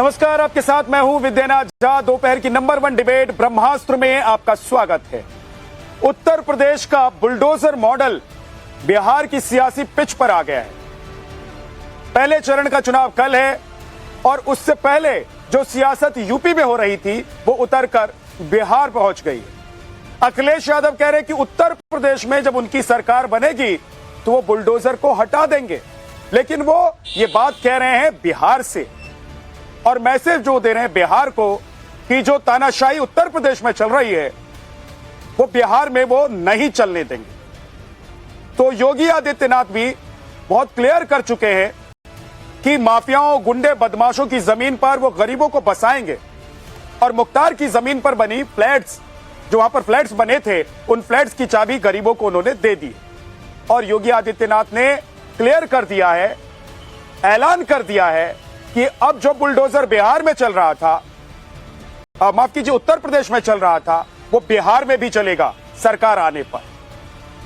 नमस्कार, आपके साथ मैं हूं विद्यानाथ झा। दोपहर की नंबर 1 डिबेट ब्रह्मास्त्र में आपका स्वागत है। उत्तर प्रदेश का बुलडोजर मॉडल बिहार की सियासी पिच पर आ गया है। पहले चरण का चुनाव कल है और उससे पहले जो सियासत यूपी में हो रही थी वो उतरकर बिहार पहुंच गई। अखिलेश यादव कह रहे हैं कि उत्तर प्रदेश में जब उनकी सरकार बनेगी तो वो बुलडोजर को हटा देंगे, लेकिन वो ये बात कह रहे हैं बिहार से और मैसेज जो दे रहे हैं बिहार को कि जो तानाशाही उत्तर प्रदेश में चल रही है वो बिहार में वो नहीं चलने देंगे। तो योगी आदित्यनाथ भी बहुत क्लियर कर चुके हैं कि माफियाओं, गुंडे, बदमाशों की जमीन पर वो गरीबों को बसाएंगे और मुख्तार की जमीन पर बनी फ्लैट्स, जो वहां पर फ्लैट्स बने थे, उन फ्लैट्स की चाबी गरीबों को उन्होंने दे दी। और योगी आदित्यनाथ ने क्लियर कर दिया है, ऐलान कर दिया है कि अब जो बुलडोजर बिहार में चल रहा था, माफ कीजिए उत्तर प्रदेश में चल रहा था, वो बिहार में भी चलेगा सरकार आने पर।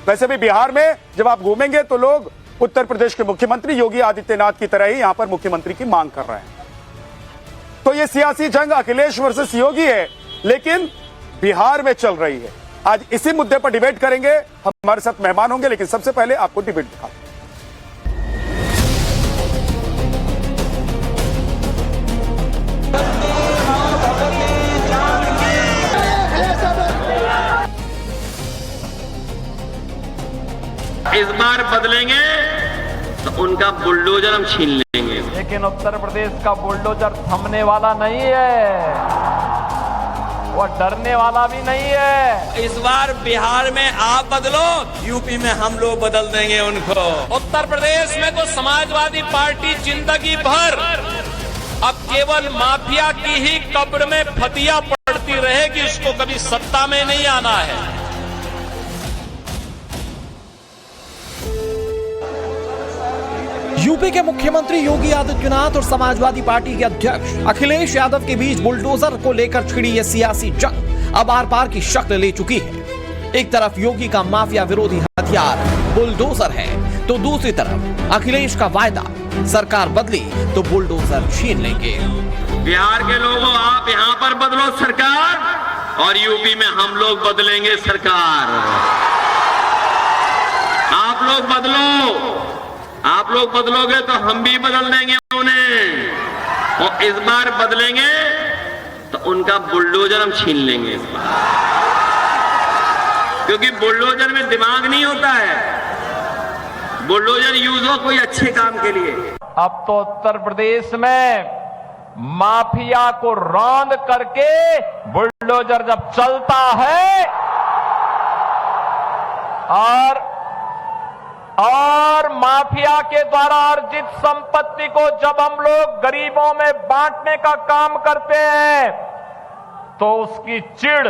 वैसे भी बिहार में जब आप घूमेंगे तो लोग उत्तर प्रदेश के मुख्यमंत्री योगी आदित्यनाथ की तरह ही यहां पर मुख्यमंत्री की मांग कर रहे हैं। तो ये सियासी जंग अखिलेश वर्सेस योगी है, लेकिन बिहार में चल रही है। आज इसी मुद्दे पर डिबेट करेंगे। हमारे साथ मेहमान होंगे, लेकिन सबसे पहले आपको डिबेट दिखा। इस बार बदलेंगे तो उनका बुलडोजर हम छीन लेंगे। लेकिन उत्तर प्रदेश का बुलडोजर थमने वाला नहीं है, वो डरने वाला भी नहीं है। इस बार बिहार में आप बदलो, यूपी में हम लोग बदल देंगे उनको। उत्तर प्रदेश में तो समाजवादी पार्टी जिंदगी भर अब केवल माफिया की ही कब्र में फतिया पड़ती रहेगी, उसको कभी सत्ता में नहीं आना है। यूपी के मुख्यमंत्री योगी आदित्यनाथ और समाजवादी पार्टी के अध्यक्ष अखिलेश यादव के बीच बुलडोजर को लेकर छिड़ी यह सियासी जंग अब आर पार की शक्ल ले चुकी है। एक तरफ योगी का माफिया विरोधी हथियार बुलडोजर है, तो दूसरी तरफ अखिलेश का वायदा सरकार बदली तो बुलडोजर छीन लेंगे। बिहार के लोगों, आप यहां पर बदलो सरकार और यूपी में हम लोग बदलेंगे सरकार। आप लोग बदलो, आप लोग बदलोगे तो हम भी बदल देंगे उन्हें, और इस बार बदलेंगे तो उनका बुलडोजर हम छीन लेंगे इस बार, क्योंकि बुलडोजर में दिमाग नहीं होता है। बुलडोजर यूज हो कोई अच्छे काम के लिए। अब तो उत्तर प्रदेश में माफिया को रौंद करके बुलडोजर जब चलता है और माफिया के द्वारा अर्जित संपत्ति को जब हम लोग गरीबों में बांटने का काम करते हैं तो उसकी चिढ़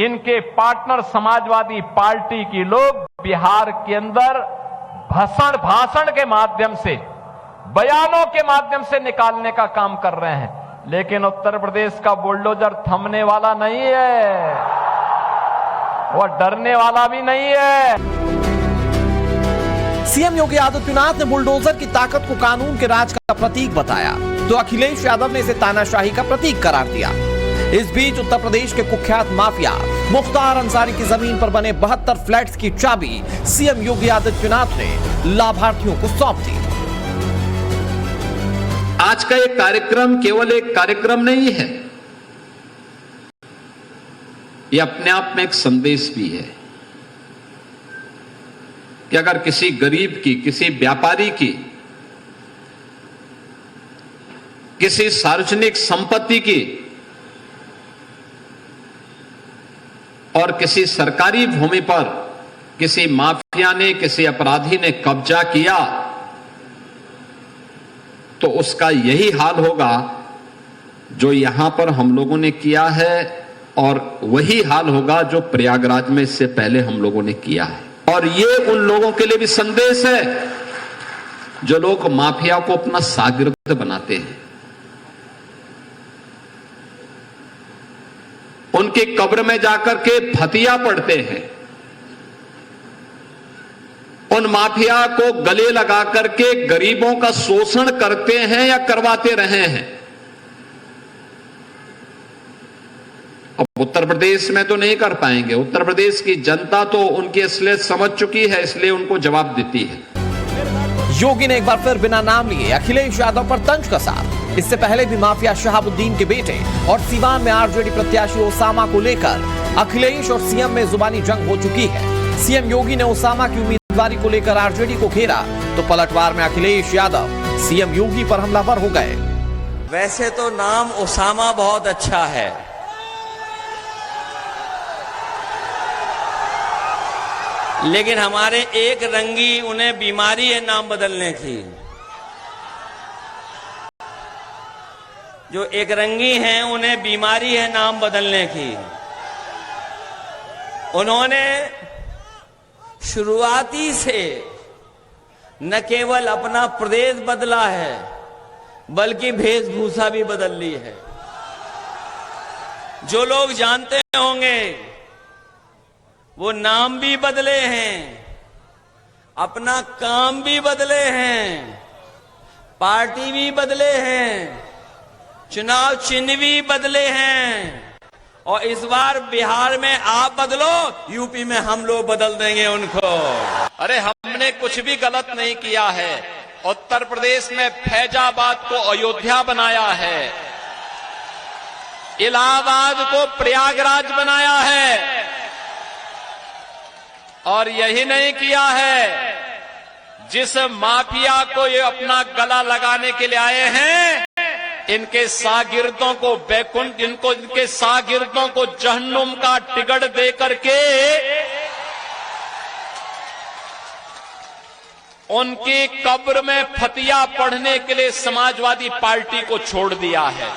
इनके पार्टनर समाजवादी पार्टी की लोग बिहार के अंदर भाषण के माध्यम से, बयानों के माध्यम से निकालने का काम कर रहे हैं। लेकिन उत्तर प्रदेश का बुलडोजर थमने वाला नहीं है, वो डरने वाला भी नहीं है। सीएम योगी आदित्यनाथ ने बुलडोजर की ताकत को कानून के राज का प्रतीक बताया, तो अखिलेश यादव ने इसे तानाशाही का प्रतीक करार दिया। इस बीच उत्तर प्रदेश के कुख्यात माफिया मुख्तार अंसारी की जमीन पर बने 72 फ्लैट्स की चाबी सीएम योगी आदित्यनाथ ने लाभार्थियों को सौंप दी। आज का ये कार्यक्रम केवल एक कार्यक्रम नहीं है, ये अपने आप में एक संदेश भी है कि अगर किसी गरीब की, किसी व्यापारी की, किसी सार्वजनिक संपत्ति की और किसी सरकारी भूमि पर किसी माफिया ने, किसी अपराधी ने कब्जा किया तो उसका यही हाल होगा जो यहां पर हम लोगों ने किया है, और वही हाल होगा जो प्रयागराज में इससे पहले हम लोगों ने किया है। और ये उन लोगों के लिए भी संदेश है जो लोग माफिया को अपना शागिर्द बनाते हैं, उनकी कब्र में जाकर के फतिया पड़ते हैं, उन माफिया को गले लगा करके गरीबों का शोषण करते हैं या करवाते रहे हैं। उत्तर प्रदेश में तो नहीं कर पाएंगे। उत्तर प्रदेश की जनता तो उनकी असलियत समझ चुकी है, इसलिए उनको जवाब देती है। योगी ने एक बार फिर बिना नाम लिए अखिलेश यादव पर तंज कसा। इससे पहले भी माफिया शहाबुद्दीन के बेटे और सीवान में आरजेडी प्रत्याशी ओसामा को लेकर अखिलेश और सीएम में जुबानी जंग हो चुकी है। सीएम योगी ने ओसामा की उम्मीदवारी को लेकर आरजेडी को घेरा तो पलटवार में अखिलेश यादव सीएम योगी पर हमलावर हो गए। वैसे तो नाम ओसामा बहुत अच्छा है, लेकिन हमारे एक रंगी उन्हें बीमारी है नाम बदलने की। जो एक रंगी हैं उन्हें बीमारी है नाम बदलने की। उन्होंने शुरुआती से न केवल अपना प्रदेश बदला है बल्कि वेशभूषा भी बदल ली है। जो लोग जानते होंगे वो नाम भी बदले हैं, अपना काम भी बदले हैं, पार्टी भी बदले हैं, चुनाव चिन्ह भी बदले हैं, और इस बार बिहार में आप बदलो, यूपी में हम लोग बदल देंगे उनको। अरे हमने कुछ भी गलत नहीं किया है। उत्तर प्रदेश में फैजाबाद को अयोध्या बनाया है, इलाहाबाद को प्रयागराज बनाया है, और यही नहीं किया है, जिस माफिया को ये अपना गला लगाने के लिए आए हैं, इनके शागिर्दों को बैकुंठ, इनके शागिर्दों को जहन्नुम का टिकट दे करके उनकी कब्र में फतिया पढ़ने के लिए समाजवादी पार्टी को छोड़ दिया है।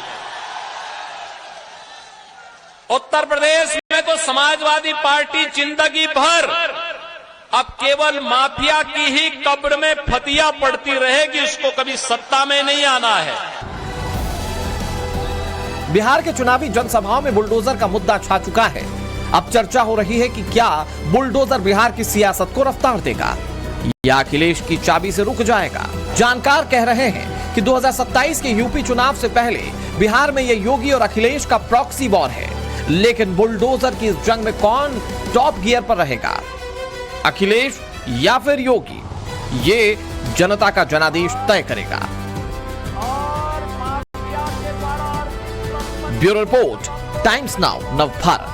उत्तर प्रदेश में तो समाजवादी पार्टी जिंदगी भर अब केवल माफिया की ही कब्र में फतिया पड़ती रहेगी, उसको कभी सत्ता में नहीं आना है। बिहार के चुनावी जनसभाओं में बुलडोजर का मुद्दा छा चुका है। अब चर्चा हो रही है कि क्या बुलडोजर बिहार की सियासत को रफ्तार देगा या अखिलेश की चाबी से रुक जाएगा। जानकार कह रहे हैं कि 2027 के यूपी चुनाव से पहले बिहार में यह योगी और अखिलेश का प्रॉक्सी वॉर है, लेकिन बुलडोजर की इस जंग में कौन टॉप गियर पर रहेगा, अखिलेश या फिर योगी, ये जनता का जनादेश तय करेगा। Bureau report, Times Now Navbharat.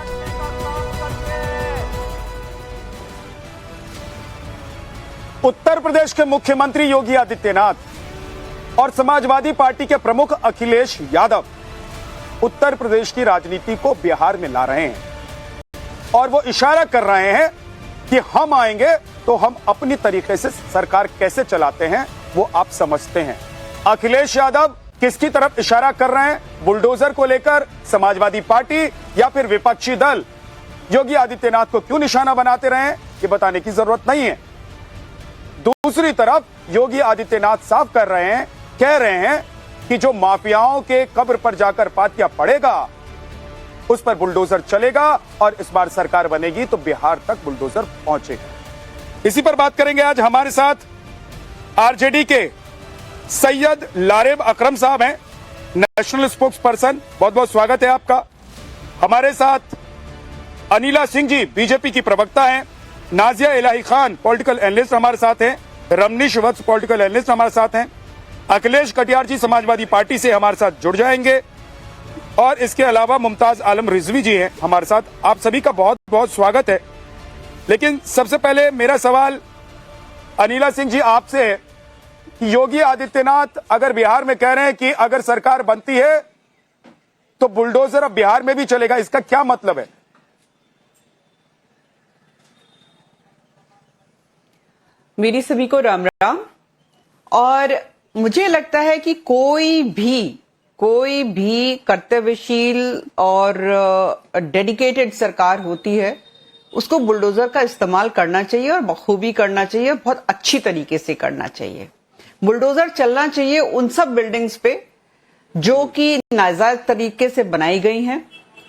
Uttar Pradesh के मुख्यमंत्री योगी आदित्यनाथ और समाजवादी पार्टी के प्रमुख अखिलेश यादव उत्तर प्रदेश की राजनीति को बिहार में ला रहे हैं और वो इशारा कर रहे हैं कि हम आएंगे तो हम अपनी तरीके से सरकार कैसे चलाते हैं वो आप समझते हैं। अखिलेश यादव किसकी तरफ इशारा कर रहे हैं, बुलडोजर को लेकर, समाजवादी पार्टी या फिर विपक्षी दल? योगी आदित्यनाथ को क्यों निशाना बनाते रहे ये बताने की जरूरत नहीं है। दूसरी तरफ योगी आदित्यनाथ साफ कर रहे हैं, कह रहे हैं कि जो माफियाओं के कब्र पर जाकर पातिया पड़ेगा उस पर बुलडोजर चलेगा और इस बार सरकार बनेगी तो बिहार तक बुलडोजर पहुंचेगा। इसी पर बात करेंगे आज। हमारे साथ आरजेडी के सैयद लारेब अकरम साहब हैं, नेशनल स्पोक्स पर्सन, बहुत बहुत स्वागत है आपका। हमारे साथ अनिला सिंह जी बीजेपी की प्रवक्ता हैं, नाजिया इलाही खान पॉलिटिकल एनालिस्ट हमारे साथ हैं, रमनीश वत्स पॉलिटिकल एनालिस्ट हमारे साथ हैं, अखिलेश कटियार जी समाजवादी पार्टी से हमारे साथ जुड़ जाएंगे, और इसके अलावा मुमताज आलम रिजवी जी हैं हमारे साथ। आप सभी का बहुत बहुत स्वागत है। लेकिन सबसे पहले मेरा सवाल अनिला सिंह जी आपसे है कि योगी आदित्यनाथ अगर बिहार में कह रहे हैं कि अगर सरकार बनती है तो बुलडोजर अब बिहार में भी चलेगा, इसका क्या मतलब है? मेरी सभी को राम राम। और मुझे लगता है कि कोई भी कर्तव्यशील और डेडिकेटेड सरकार होती है, उसको बुलडोजर का इस्तेमाल करना चाहिए और बखूबी करना चाहिए, बहुत अच्छी तरीके से करना चाहिए। बुलडोजर चलना चाहिए उन सब बिल्डिंग्स पे जो कि नाजायज तरीके से बनाई गई हैं।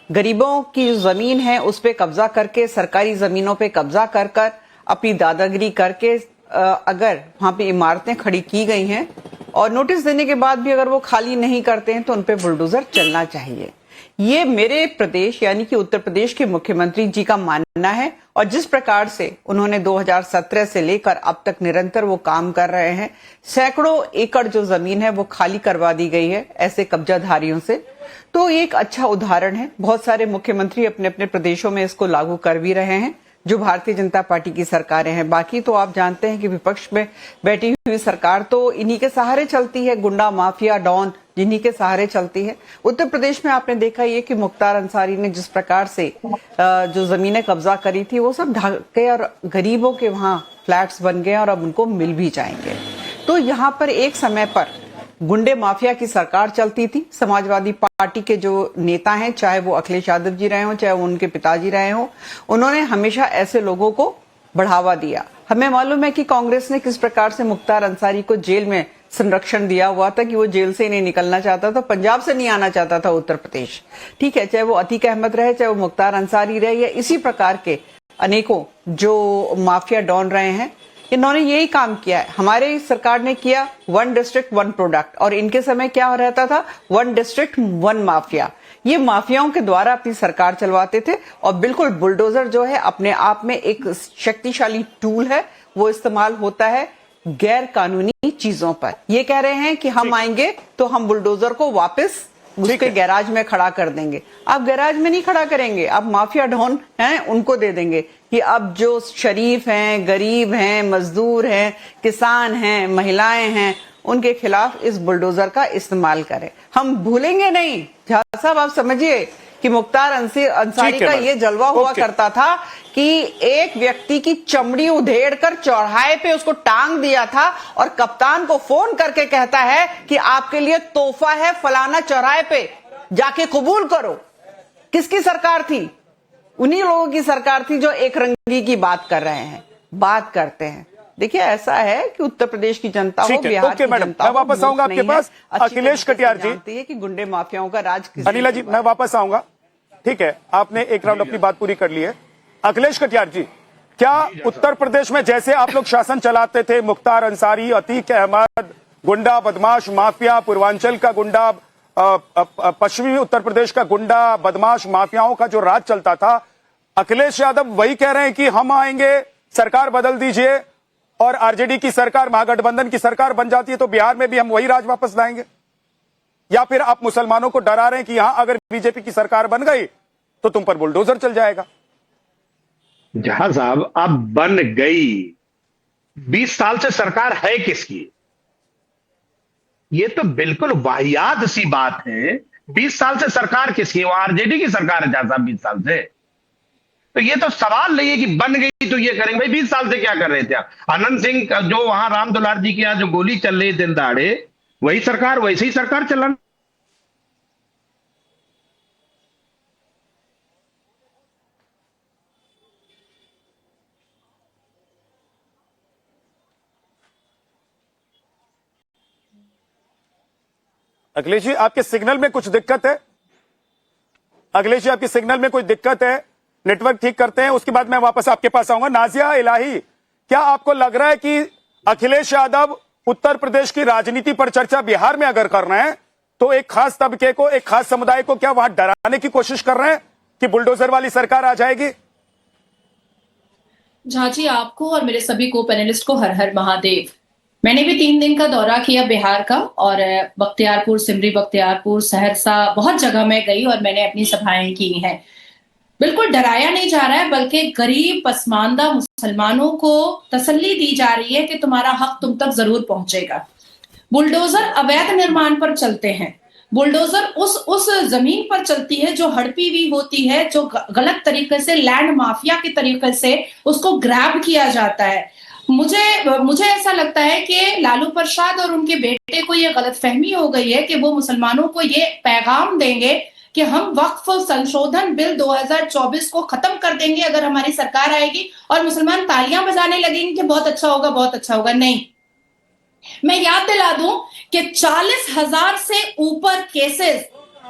गरीबों की जो जमीन है उस पे कब्जा करके, सरकारी जमीनों पे कब्जा कर कर अपनी दादागिरी करके अगर वहां पे इमारतें खड़ी की गई हैं और नोटिस देने के बाद भी अगर वो खाली नहीं करते हैं तो उन पे बुलडोजर चलना चाहिए। ये मेरे प्रदेश यानी कि उत्तर प्रदेश के मुख्यमंत्री जी का मानना है। और जिस प्रकार से उन्होंने 2017 से लेकर अब तक निरंतर वो काम कर रहे हैं, सैकड़ों एकड़ जो जमीन है वो खाली करवा दी गई है ऐसे कब्जाधारियों से, तो ये एक अच्छा उदाहरण है। बहुत सारे मुख्यमंत्री अपने अपने प्रदेशों में इसको लागू कर भी रहे हैं, जो भारतीय जनता पार्टी की सरकारें हैं। बाकी तो आप जानते हैं कि विपक्ष में बैठी हुई सरकार तो इन्हीं के सहारे चलती है, गुंडा माफिया डॉन जिन्हीं के सहारे चलती है। उत्तर प्रदेश में आपने देखा ये कि मुख्तार अंसारी ने जिस प्रकार से जो जमीनें कब्जा करी थी वो सब ढक के और गरीबों के वहां फ्लैट्स बन गए और अब उनको मिल भी जाएंगे। तो यहाँ पर एक समय पर गुंडे माफिया की सरकार चलती थी। समाजवादी पार्टी के जो नेता हैं, चाहे वो अखिलेश यादव जी रहे हों, चाहे वो उनके पिताजी रहे हों, उन्होंने हमेशा ऐसे लोगों को बढ़ावा दिया। हमें मालूम है कि कांग्रेस ने किस प्रकार से मुख्तार अंसारी को जेल में संरक्षण दिया हुआ था कि वो जेल से नहीं निकलना चाहता था, पंजाब से नहीं आना चाहता था उत्तर प्रदेश। ठीक है, चाहे वो अतीक अहमद रहे, चाहे वो मुख्तार अंसारी रहे, या इसी प्रकार के अनेकों जो माफिया डॉन रहे हैं, इन्होंने यही काम किया है। हमारे सरकार ने किया 1 डिस्ट्रिक्ट 1 प्रोडक्ट, और इनके समय क्या रहता था 1 डिस्ट्रिक्ट 1 माफिया। ये माफियाओं के द्वारा अपनी सरकार चलवाते थे। और बिल्कुल बुलडोजर जो है अपने आप में एक शक्तिशाली टूल है, वो इस्तेमाल होता है गैर कानूनी चीजों पर। ये कह रहे हैं कि हम आएंगे तो हम बुलडोजर को वापस उसके गैराज में खड़ा कर देंगे। आप गैराज में नहीं खड़ा करेंगे, आप माफिया डॉन हैं उनको दे देंगे कि अब जो शरीफ हैं, गरीब हैं, मजदूर हैं, किसान हैं, महिलाएं हैं, उनके खिलाफ इस बुलडोजर का इस्तेमाल करें। हम भूलेंगे नहीं। झा साहब, आप समझिए कि मुख्तार अंसारी का ये जलवा हुआ करता था कि एक व्यक्ति की चमड़ी उधेड़ कर चौराहे पे उसको टांग दिया था और कप्तान को फोन करके कहता है कि आपके लिए तोहफा है फलाना चौराहे पे, जाके कबूल करो। किसकी सरकार थी? उन्हीं लोगों की सरकार थी जो एक रंगी की बात कर रहे हैं, बात करते हैं। देखिए, ऐसा है कि उत्तर प्रदेश की जनता हो, बिहार की जनता हो, वापस आऊंगा आपके पास। अखिलेश कटियार जी जानती है कि गुंडे माफियाओं का राज अनिला जी, मैं वापस आऊंगा। ठीक है, आपने एक राउंड अपनी बात पूरी कर ली है। अखिलेश कटियार जी, क्या उत्तर प्रदेश में जैसे आप लोग शासन चलाते थे, मुख्तार अंसारी, अतीक अहमद, गुंडा बदमाश माफिया, पूर्वांचल का गुंडा, पश्चिमी उत्तर प्रदेश का गुंडा बदमाश माफियाओं का जो राज चलता था, अखिलेश यादव वही कह रहे हैं कि हम आएंगे, सरकार बदल दीजिए, और आरजेडी की सरकार, महागठबंधन की सरकार बन जाती है तो बिहार में भी हम वही राज वापस लाएंगे? या फिर आप मुसलमानों को डरा रहे हैं कि यहां अगर बीजेपी की सरकार बन गई तो तुम पर बुलडोजर चल जाएगा? जहां साहब, अब बन गई, 20 साल से सरकार है किसकी? ये तो बिल्कुल वाहियात सी बात है। 20 साल से सरकार किसकी? वो आरजेडी की सरकार है जहां साहब 20 साल से। तो ये तो सवाल नहीं है कि बन गई तो ये करेंगे। भाई 20 साल से क्या कर रहे थे? अनंत सिंह जो वहां राम दुलार जी के यहां जो गोली चल रही दिन दहाड़े, वही सरकार, वैसे ही सरकार चलाना। अखिलेश जी, आपके सिग्नल में कुछ दिक्कत है? अखिलेश जी, आपके सिग्नल में कोई दिक्कत है? नेटवर्क ठीक करते हैं, उसके बाद मैं वापस आपके पास आऊंगा। नाजिया इलाही, क्या आपको लग रहा है कि अखिलेश यादव उत्तर प्रदेश की राजनीति पर चर्चा बिहार में अगर कर रहे हैं तो एक खास तबके को, एक खास समुदाय को क्या वहां डराने की कोशिश कर रहे हैं कि बुलडोजर वाली सरकार आ जाएगी? झा जी, आपको और मेरे सभी को पैनलिस्ट को हर हर महादेव। मैंने भी 3 दिन का दौरा किया बिहार का, और बख्तियारपुर, सिमरी बख्तियारपुर, सहरसा, बहुत जगह में गई और मैंने अपनी सभाएं की हैं। बिल्कुल डराया नहीं जा रहा है, बल्कि गरीब पसमानदा मुसलमानों को तसल्ली दी जा रही है कि तुम्हारा हक तुम तक जरूर पहुंचेगा। बुलडोजर अवैध निर्माण पर चलते हैं, बुलडोजर उस जमीन पर चलती है जो हड़पी हुई होती है, जो गलत तरीके से लैंड माफिया के तरीके से उसको ग्रैब किया जाता है। मुझे ऐसा लगता है कि लालू प्रसाद और उनके बेटे को यह गलतफहमी हो गई है कि वो मुसलमानों को ये पैगाम देंगे कि हम वक्फ संशोधन बिल 2024 को खत्म कर देंगे अगर हमारी सरकार आएगी, और मुसलमान तालियां बजाने लगेंगे कि बहुत अच्छा होगा, बहुत अच्छा होगा। नहीं, मैं याद दिला दूं कि 40,000 से ऊपर केसेस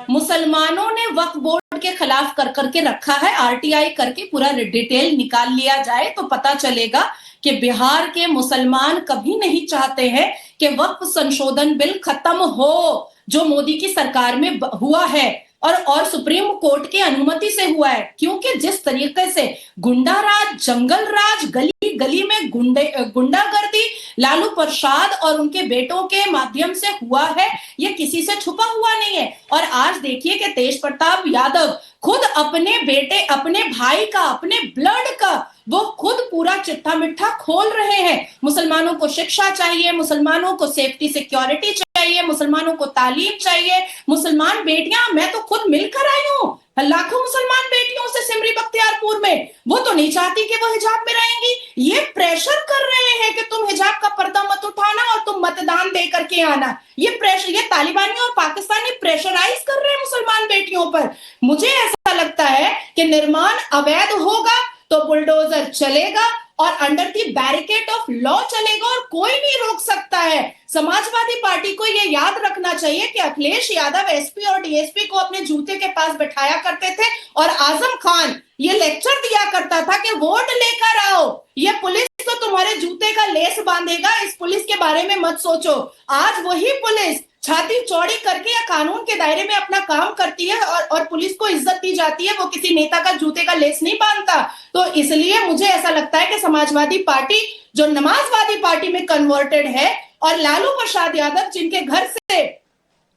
मुसलमानों ने वक्फ बोर्ड के खिलाफ कर करके रखा है। आरटीआई करके पूरा डिटेल निकाल लिया जाए तो पता चलेगा कि बिहार के मुसलमान कभी नहीं चाहते हैं कि वक्फ संशोधन बिल खत्म हो, जो मोदी की सरकार में हुआ है। और सुप्रीम कोर्ट की अनुमति से हुआ है, क्योंकि जिस तरीके से गुंडा राज, जंगल राज, गली गली में गुंडागर्दी लालू प्रसाद और उनके बेटों के माध्यम से हुआ है, ये किसी से छुपा हुआ नहीं है। और आज देखिए कि तेज प्रताप यादव खुद अपने बेटे, अपने भाई का, अपने ब्लड का वो खुद पूरा चिट्ठा मिट्ठा खोल रहे हैं। मुसलमानों को शिक्षा चाहिए, मुसलमानों को सेफ्टी सिक्योरिटी चाहिए, मुसलमानों को तालीम चाहिए। मुसलमान बेटियां, मैं तो खुद मिलकर आई हूं लाखों मुसलमान बेटियों से सिमरी बख्तियारपुर में, वो तो नहीं चाहती कि वो हिजाब में रहेंगी। ये प्रेशर कर रहे हैं कि तुम हिजाब का पर्दा मत उठाना और तुम मतदान दे करके आना। ये प्रेशर, ये तालिबानी और पाकिस्तानी प्रेशराइज कर रहे हैं मुसलमान बेटियों पर। मुझे ऐसा लगता है कि निर्माण अवैध होगा तो बुलडोजर चलेगा और under the barricade of law चलेगा और कोई नहीं रोक सकता है। समाजवादी पार्टी को यह याद रखना चाहिए कि अखिलेश यादव एसपी और डीएसपी को अपने जूते के पास बैठाया करते थे और आजम खान ये लेक्चर दिया करता था कि वोट लेकर आओ, ये पुलिस तो तुम्हारे जूते का लेस बांधेगा, इस पुलिस के बारे में मत सोचो। आज वही पुलिस छाती चौड़ी करके या कानून के दायरे में अपना काम करती है और पुलिस को इज्जत दी जाती है, वो किसी नेता का जूते का लेस नहीं बांधता। तो इसलिए मुझे ऐसा लगता है कि समाजवादी पार्टी जो नमाजवादी पार्टी में कन्वर्टेड है और लालू प्रसाद यादव जिनके घर से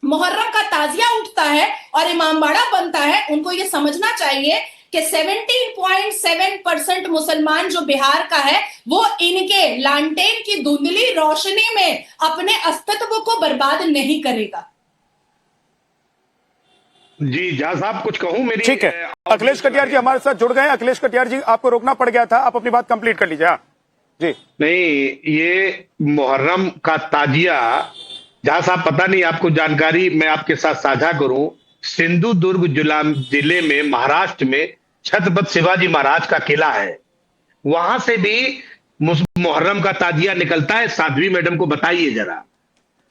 मुहर्रम का ताजिया उठता है और इमामबाड़ा बनता है, उनको ये समझना चाहिए कि 17.7% मुसलमान जो बिहार का है वो इनके लालटेन की धुंधली रोशनी में अपने अस्तित्व को बर्बाद नहीं करेगा। जी जहां साहब कुछ कहूं मेरी। ठीक है, अखिलेश कटियार जी हमारे साथ जुड़ गए। अखिलेश कटियार जी, आपको रोकना पड़ गया था, आप अपनी बात कंप्लीट कर लीजिए। जी नहीं, ये मुहर्रम का ताजिया जहां साहब, पता नहीं आपको जानकारी मैं आपके साथ साझा करूं, सिंधुदुर्ग जिले में महाराष्ट्र में छत्रपति शिवाजी महाराज का किला है, वहां से भी मुहर्रम का ताजिया निकलता है। साध्वी मैडम को बताइए जरा,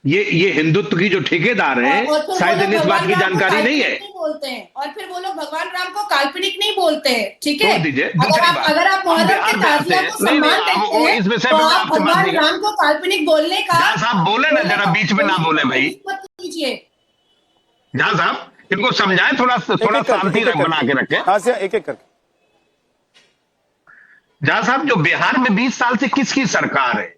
ये हिंदुत्व की जो ठेकेदार हैं शायद इन्हें इस बात की जानकारी नहीं है। बोलते हैं और फिर वो लोग भगवान राम को काल्पनिक नहीं बोलते हैं। ठीक है, दीजिए अगर आप मुहर्रम के ताजिया को सम्मान देते हैं इस विषय तो में आप भगवान राम को काल्पनिक बोलने का साहब बोले ना, जरा बीच में ना बोले भाई। कीजिए जहां साहब, इनको समझाएं, थोड़ा शांति बना के रखें। एक एक करके। जहां साहब, जो बिहार में 20 साल से किसकी सरकार है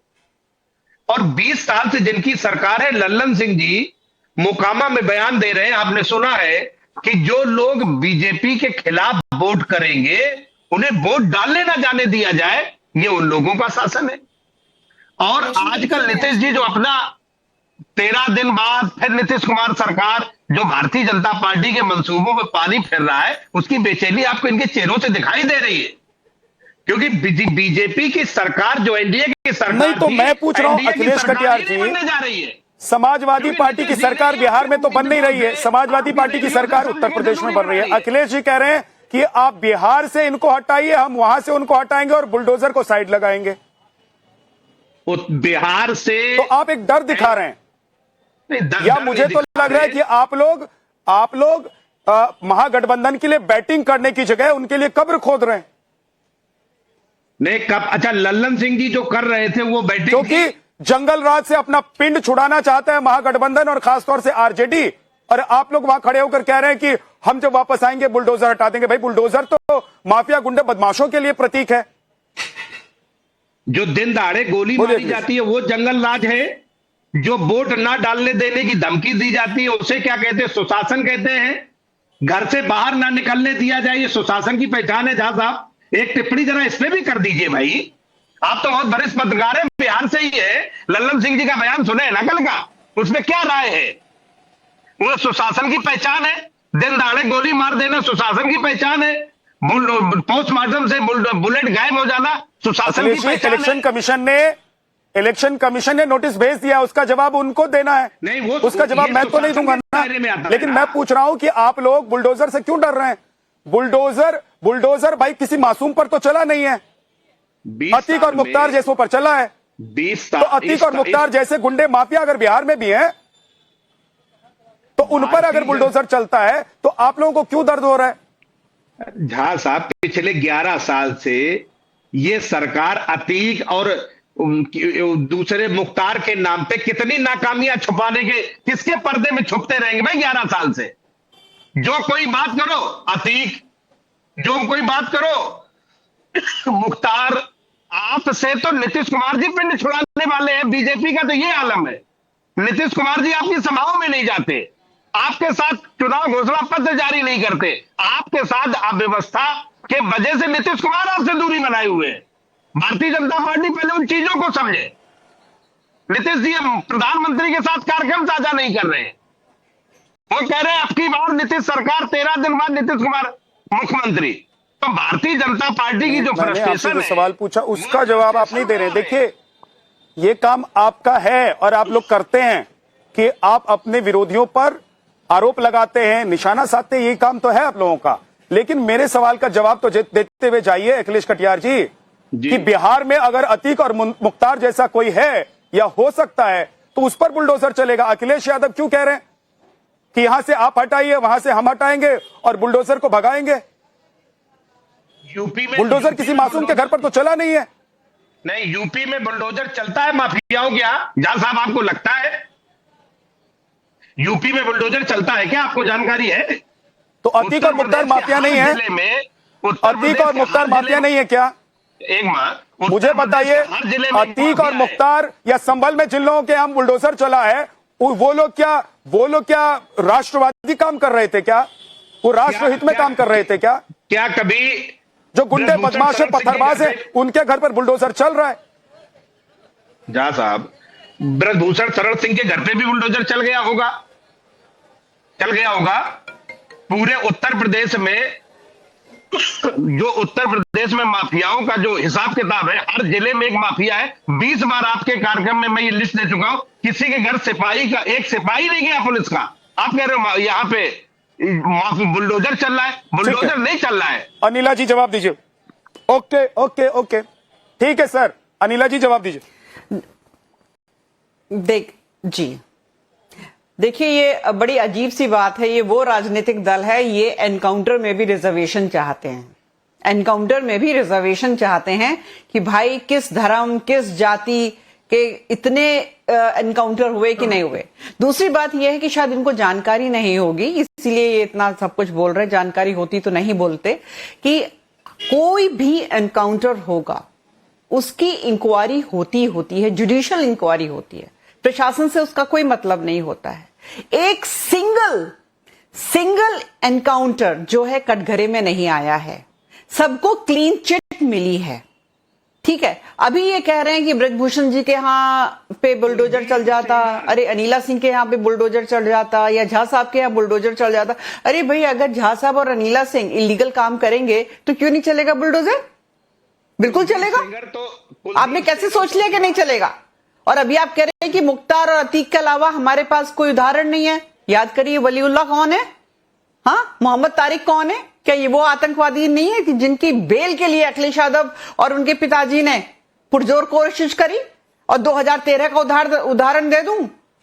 और 20 साल से जिनकी सरकार है, लल्लन सिंह जी मोकामा में बयान दे रहे हैं, आपने सुना है कि जो लोग बीजेपी के खिलाफ वोट करेंगे उन्हें वोट डालने ना जाने दिया जाए, ये उन लोगों का शासन है। और आजकल नीतीश जी जो अपना 13 दिन बाद फिर नीतीश कुमार सरकार जो भारतीय जनता पार्टी के मंसूबों में पानी फेर रहा है, उसकी बेचैनी आपको इनके चेहरों से दिखाई दे रही है, क्योंकि बीजेपी की सरकार जो एनडीए की सरकार नहीं, तो मैं पूछ रहा हूं अखिलेश कटियार जी, बनने जा रही है। समाजवादी पार्टी की सरकार बिहार में तो बन नहीं रही है, समाजवादी पार्टी की सरकार उत्तर प्रदेश में बन रही है। अखिलेश जी कह रहे हैं कि आप बिहार से इनको हटाइए, हम वहां से उनको हटाएंगे और बुलडोजर को साइड लगाएंगे। बिहार से तो आप एक डर दिखा रहे हैं, या मुझे तो लग रहा है कि आप लोग महागठबंधन के लिए बैटिंग करने की जगह उनके लिए कब्र खोद रहे हैं। नहीं, कब? अच्छा, लल्लन सिंह जी जो कर रहे थे वो बैटिंग, क्योंकि जंगल राज से अपना पिंड छुड़ाना चाहता है महागठबंधन और खासतौर से आरजेडी, और आप लोग वहां खड़े होकर कह रहे हैं कि हम जब वापस आएंगे बुलडोजर हटा देंगे। भाई, बुलडोजर तो माफिया गुंडे बदमाशों के लिए प्रतीक है। जो दिन दहाड़े गोली मारी जाती है वो जंगल राज है। जो वोट ना डालने देने की धमकी दी जाती है उसे क्या कहते हैं? सुशासन कहते हैं। घर से बाहर ना निकलने दिया जाए, ये सुशासन की पहचान है। जहां साहब, एक टिप्पणी जरा इस पे भी कर दीजिए भाई, आप तो बहुत वरिष्ठ पत्रकार है, बिहार से ही है। लल्लन सिंह जी का बयान सुने ना कल का, उसमें क्या राय है? वो सुशासन की पहचान है, दिन दहाड़े गोली मार देना सुशासन की पहचान है, पोस्टमार्टम से बुलेट गायब हो जाना सुशासन की पहचान है। इलेक्शन कमीशन ने नोटिस भेज दिया, उसका जवाब उनको देना है। नहीं, वो उसका जवाब मैं तो नहीं दूंगा ना, लेकिन मैं पूछ रहा हूं कि आप लोग बुलडोजर से क्यों डर रहे हैं? बुलडोजर भाई किसी मासूम पर तो चला नहीं है, अतीक और मुख्तार जैसों पर चला है। 20 तो अतीक और मुख्तार जैसे गुंडे माफिया अगर बिहार में भी हैं, तो उन पर अगर बुलडोजर चलता है तो आप लोगों को क्यों दर्द हो रहा है? झा साहब, पिछले 11 साल से ये सरकार अतीक और दूसरे मुख्तार के नाम पे कितनी नाकामियां छुपाने के, किसके पर्दे में छुपते रहेंगे भाई 11 साल से? जो कोई बात करो अतीक, जो कोई बात करो मुख्तार, आपसे तो नीतीश कुमार जी पिंड छुड़ाने वाले हैं। बीजेपी का तो ये आलम है, नीतीश कुमार जी आपकी सभाओं में नहीं जाते, आपके साथ चुनाव घोषणा पत्र जारी नहीं करते, आपके साथ अव्यवस्था के वजह से नीतीश कुमार आपसे दूरी बनाए हुए हैं। भारतीय जनता पार्टी पहले उन चीजों को समझे। नीतीश जी प्रधानमंत्री के साथ कार्यक्रम साझा नहीं कर रहे हैं। वो कह रहे हैं आपकी बार नीतीश सरकार, 13 दिन बाद नीतीश कुमार मुख्यमंत्री। तो भारतीय जनता पार्टी की जो मैंने आपसे फ्रस्ट्रेशन जो है, सवाल पूछा उसका जवाब आप नहीं दे रहे। देखिए, ये काम आपका है और आप लोग करते हैं कि आप अपने विरोधियों पर आरोप लगाते हैं, निशाना साधते हैं, ये काम तो है आप लोगों का। लेकिन मेरे सवाल का जवाब तो देते हुए जाइए अखिलेश कटियार जी, कि बिहार में अगर अतीक और मुख्तार जैसा कोई है या हो सकता है तो उस पर बुलडोजर चलेगा। अखिलेश यादव क्यों कह रहे हैं कि यहां से आप हटाइए, वहां से हम हटाएंगे और बुलडोजर को भगाएंगे? यूपी में बुलडोजर किसी मासूम के घर पर तो चला नहीं है। नहीं, यूपी में बुलडोजर चलता है माफियाओं क्या? जहां साहब आपको लगता है यूपी में बुलडोजर चलता है क्या? आपको जानकारी है? तो अतीक और मुख्तार माफिया नहीं है? अतीक और मुख्तार माफिया नहीं है क्या? एक माह मुझे बताइए, अतीक और मुख्तार या संभल में जिन लोगों के हम बुलडोजर चला है, वो लोग क्या राष्ट्रवादी काम कर रहे थे क्या? वो राष्ट्रहित में काम कर रहे थे क्या? क्या कभी जो गुंडे बदमाश है, पत्थरबाज है, उनके घर पर बुलडोजर चल रहा है? जहां साहब ब्रजभूषण शरण सिंह के घर पे भी बुलडोजर चल गया होगा। पूरे उत्तर प्रदेश में, जो उत्तर प्रदेश में माफियाओं का जो हिसाब किताब है, हर जिले में एक माफिया है। 20 बार आपके कार्यक्रम में मैं ये लिस्ट दे चुका हूं। किसी के घर सिपाही का एक सिपाही नहीं गया पुलिस का। आप कह रहे हो यहाँ पे बुलडोजर चल रहा है? बुलडोजर नहीं चल रहा है। अनिला जी जवाब दीजिए। ओके, ठीक है सर, अनिला जी जवाब दीजिए। देखिए, ये बड़ी अजीब सी बात है। ये वो राजनीतिक दल है, ये एनकाउंटर में भी रिजर्वेशन चाहते हैं। एनकाउंटर में भी रिजर्वेशन चाहते हैं कि भाई किस धर्म, किस जाति के इतने एनकाउंटर हुए कि नहीं हुए। दूसरी बात यह है कि शायद इनको जानकारी नहीं होगी, इसीलिए ये इतना सब कुछ बोल रहे। जानकारी होती तो नहीं बोलते। कि कोई भी एनकाउंटर होगा उसकी इंक्वायरी होती है, जुडिशियल इंक्वायरी होती है। प्रशासन से उसका कोई मतलब नहीं होता है। एक सिंगल एनकाउंटर जो है कटघरे में नहीं आया है, सबको क्लीन चिट मिली है। ठीक है, अभी ये कह रहे हैं कि ब्रजभूषण जी के यहां पे बुलडोजर चल जाता, अरे अनिला सिंह के यहां पे बुलडोजर चल जाता, या झा साहब के यहां बुलडोजर चल जाता। अरे भाई, अगर झा साहब और अनिला सिंह इलीगल काम करेंगे तो क्यों नहीं चलेगा बुलडोजर? बिल्कुल चलेगा। आपने कैसे सोच लिया कि नहीं चलेगा? और अभी आप कह रहे हैं कि मुख्तार और अतीक के अलावा हमारे पास कोई उदाहरण नहीं है। याद करिए, वलीउल्लाह कौन है? हाँ, मोहम्मद तारिक कौन है? क्या ये वो आतंकवादी नहीं है कि जिनकी बेल के लिए अखिलेश यादव और उनके पिताजी ने पुरजोर कोशिश करी? और 2013 का उदाहरण दे दूं,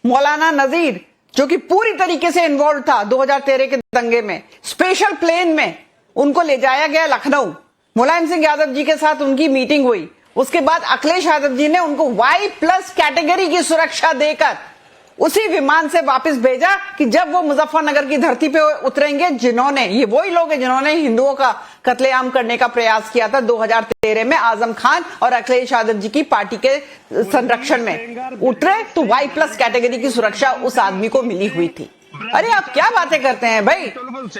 मौलाना नजीर, जो कि पूरी तरीके से इन्वॉल्व था 2013 के दंगे में। स्पेशल प्लेन में उनको ले जाया गया लखनऊ, मुलायम सिंह यादव जी के साथ उनकी मीटिंग हुई। उसके बाद अखिलेश यादव जी ने उनको Y+ कैटेगरी की सुरक्षा देकर उसी विमान से वापस भेजा कि जब वो मुजफ्फरनगर की धरती पे उतरेंगे, जिन्होंने, ये वही लोग हैं जिन्होंने हिंदुओं का कत्लेआम करने का प्रयास किया था 2013 में आजम खान और अखिलेश यादव जी की पार्टी के संरक्षण में उतरे, तो Y+ कैटेगरी की सुरक्षा उस आदमी को मिली हुई थी। अरे आप क्या बातें करते हैं भाई?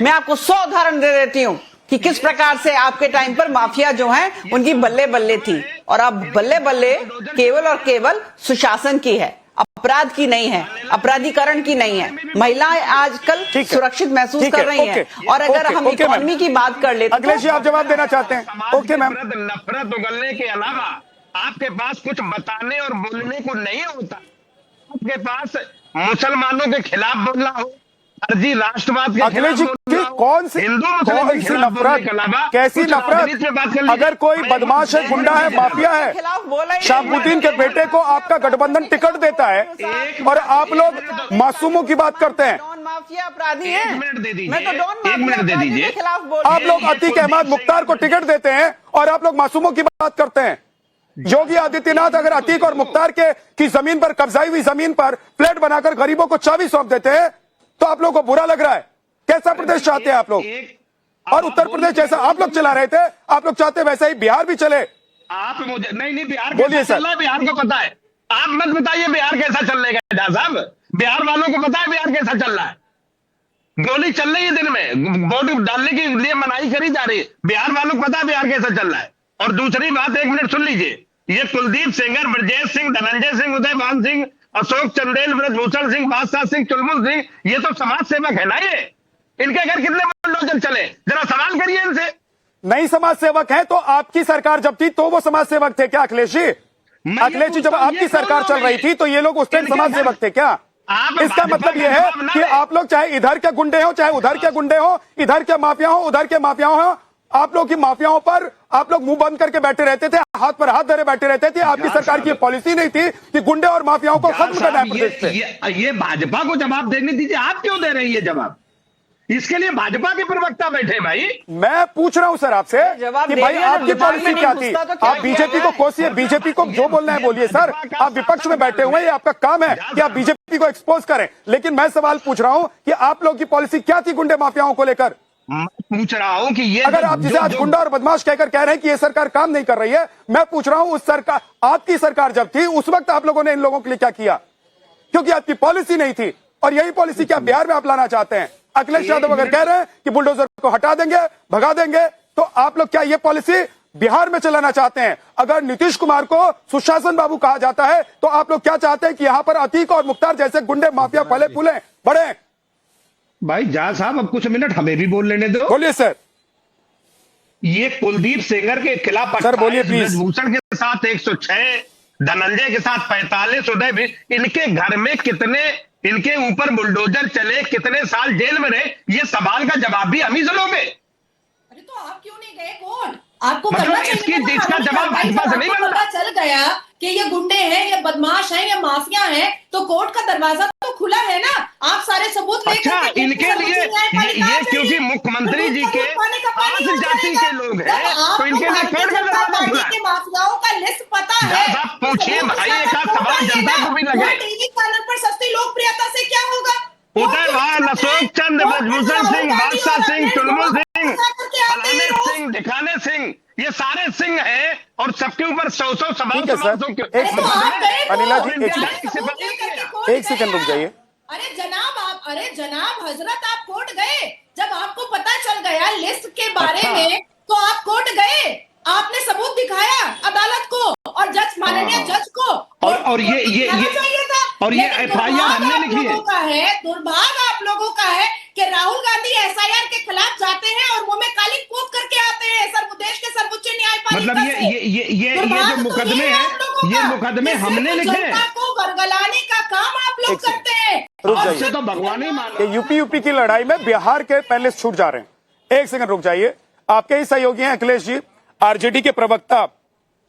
मैं आपको 100 उदाहरण दे देती हूं कि किस प्रकार से आपके टाइम पर माफिया जो है उनकी बल्ले बल्ले थी, और अब बल्ले बल्ले केवल और केवल सुशासन की है, अपराध की नहीं है, अपराधीकरण की नहीं है। महिलाएं आजकल सुरक्षित महसूस कर रही हैं। और अगर हम इकोनॉमी की बात कर लेते, अखिलेश जी आप जवाब देना चाहते हैं? Okay ma'am. नफरत उगलने के अलावा आपके पास कुछ बताने और बोलने को नहीं होता। आपके पास मुसलमानों के खिलाफ बोलना हो, फर्जी राष्ट्रवाद के अखिलेश जी कौन सी नफरत, कैसी नफरत? अगर कोई बदमाश है, गुंडा है, माफिया है, शहाबुद्दीन के बेटे को आपका गठबंधन टिकट देता है और आप लोग मासूमों की बात करते हैं। माफिया अपराधी है। एक मिनट दे दीजिए, मैं तो एक मिनट दे दीजिए। आप लोग अतीक अहमद मुख्तार को टिकट देते हैं और आप लोग मासूमों की बात करते हैं। योगी आदित्यनाथ अगर अतीक और मुख्तार की जमीन पर, कब्जाई हुई जमीन पर फ्लैट बनाकर गरीबों को चाबी सौंप देते हैं तो आप लोगों को बुरा लग रहा है। कैसा प्रदेश चाहते हैं आप लोग? और उत्तर प्रदेश जैसा आप लोग चला रहे थे, आप लोग चाहते वैसा ही बिहार भी चले। आप मुझे नहीं बिहार बोलिए कैसा सर। चल रहा है, बिहार को पता है। आप मत बताइए बिहार कैसा चलेगा झा साहब, बिहार वालों को पता है बिहार कैसा चल रहा है। गोली चल रही है दिन में, वोट डालने के लिए मनाही करी जा रही है, बिहार वालों को पता है बिहार कैसा चल रहा है। और दूसरी बात, एक मिनट सुन लीजिए, ये कुलदीप सेंगर, ब्रजेश सिंह, धनंजय सिंह, उदयभान सिंह, अशोक चंदेल, ब्रजभूषण सिंह, बादशाह सिंह, चुलबुल सिंह, ये तो समाज सेवक है ना। ये इनके घर कितने बुलडोजर चले, जरा सवाल करिए इनसे। नहीं समाज सेवक है तो आपकी सरकार जब थी तो वो समाज सेवक थे क्या अखिलेश जी? अखिलेश जी जब आपकी सरकार चल रही थी तो ये लोग उस टाइम समाज सेवक थे क्या? इसका मतलब ये है कि आप लोग चाहे इधर के गुंडे हो, चाहे उधर के गुंडे हो, इधर के माफिया हो, उधर के माफिया हो, आप लोग की माफियाओं पर आप लोग मुंह बंद करके बैठे रहते थे, हाथ पर हाथ धरे बैठे रहते थे। आपकी सरकार की पॉलिसी नहीं थी कि गुंडे और माफियाओं को खत्म करना है प्रदेश से। ये भाजपा को जवाब देने दीजिए, आप क्यों दे रही है जवाब? इसके लिए भाजपा के प्रवक्ता बैठे भाई। मैं पूछ रहा हूं सर आपसे जवाब कि दे भाई दिया ना, आपकी दिमाग में पॉलिसी नहीं क्या थी? घुसता तो क्या आप बीजेपी को कोसिए, बीजेपी को जो बोलना है बोलिए सर। आप विपक्ष में बैठे हुए हैं, ये आपका काम है कि आप बीजेपी को एक्सपोज करें। लेकिन मैं सवाल पूछ रहा हूं कि आप लोग की पॉलिसी क्या थी गुंडे माफियाओं को लेकर? मैं पूछ रहा हूं कि ये अगर आप जिसे आज गुंडा और बदमाश कहकर कह रहे हैं कि ये सरकार काम नहीं कर रही है, मैं पूछ रहा हूं उस सरकार, आपकी सरकार जब थी उस वक्त आप लोगों ने इन लोगों के लिए क्या किया? क्योंकि आपकी पॉलिसी नहीं थी और यही पॉलिसी क्या बिहार में आप लाना चाहते हैं? अखिलेश यादव अगर कह रहे हैं कि बुलडोजर को हटा देंगे, भगा देंगे, तो आप लोग क्या ये पॉलिसी बिहार में चलाना चाहते हैं? अगर नीतीश कुमार को सुशासन बाबू कहा जाता है तो आप लोग क्या चाहते हैं कि यहां पर अतीक और मुख्तार जैसे गुंडे माफिया फले फूले बढ़े? भाई झा साहब अब कुछ मिनट हमें भी बोल लेने दो। बोलिए सर। ये कुलदीप सेंगर के खिलाफ सर बोलिए प्लीज। भूषण के साथ 106, धनंजय के साथ 45, उदय भी, इनके घर में कितने, इनके ऊपर बुलडोजर चले, कितने साल जेल में रहे, ये सवाल का जवाब भी हम ही से लोगे। अरे तो आप क्यों नहीं गए कोर्ट? आपको मतलब करना चाहिए था। इसका जवाब भाजपा से नहीं आपको मिलता। पता चल गया कि ये गुंडे हैं, ये बदमाश हैं, ये माफिया हैं, तो कोर्ट का दरवाजा तो खुला है ना। आप सारे सबूत लेकर अच्छा, इनके लिए ये क्योंकि मुख्यमंत्री जी के आस जाति के लोग हैं तो इनके लिए कोर्ट का दरवाजा खुला है। माफियाओं का लिस्ट पता है। आप पूछिए भाई, एक आध सवाल जनता को भी लगे। टीवी चैनल पर सस्ती लोकप्रियता से क्या होगा? उदयभान, अशोक चंद्र, ब्रजभूषण सिंह, बादशाह सिंह, चुलबुल सिंह, फलाने सिंह, ढिकाने सिंह, ये सारे सिंह हैं और सबके ऊपर 100 सवाल। ठीक है सर, एक सेकंड अनिला जी, एक सेकंड रुक जाइए। अरे जनाब हजरत, आप कोर्ट गए जब आपको पता चल गया लिस्ट के बारे में, तो आप कोर्ट गए, आपने सबूत दिखाया अदालत को और जज, माननीय जज को, और ये और ये FIR हमने लिखी है। दुर्भाग्य आप लोगों का है कि राहुल गांधी SIR के खिलाफ जाते हैं और मुंह में काली कूद करके आते हैं देश के सर्वोच्च न्यायपालिका मतलब ये जो मुकदमे हैं, ये मुकदमे हमने लिखे हैं। जनता को बरगलाने का काम आप लोग करते हैं। रुक उससे जाइए, तो भगवान ही मान कि यूपी की लड़ाई में बिहार के पैनलिस्ट छूट जा रहे हैं। एक सेकंड रुक जाइए। आपके ही सहयोगी हैं अखिलेश जी, आरजेडी के प्रवक्ता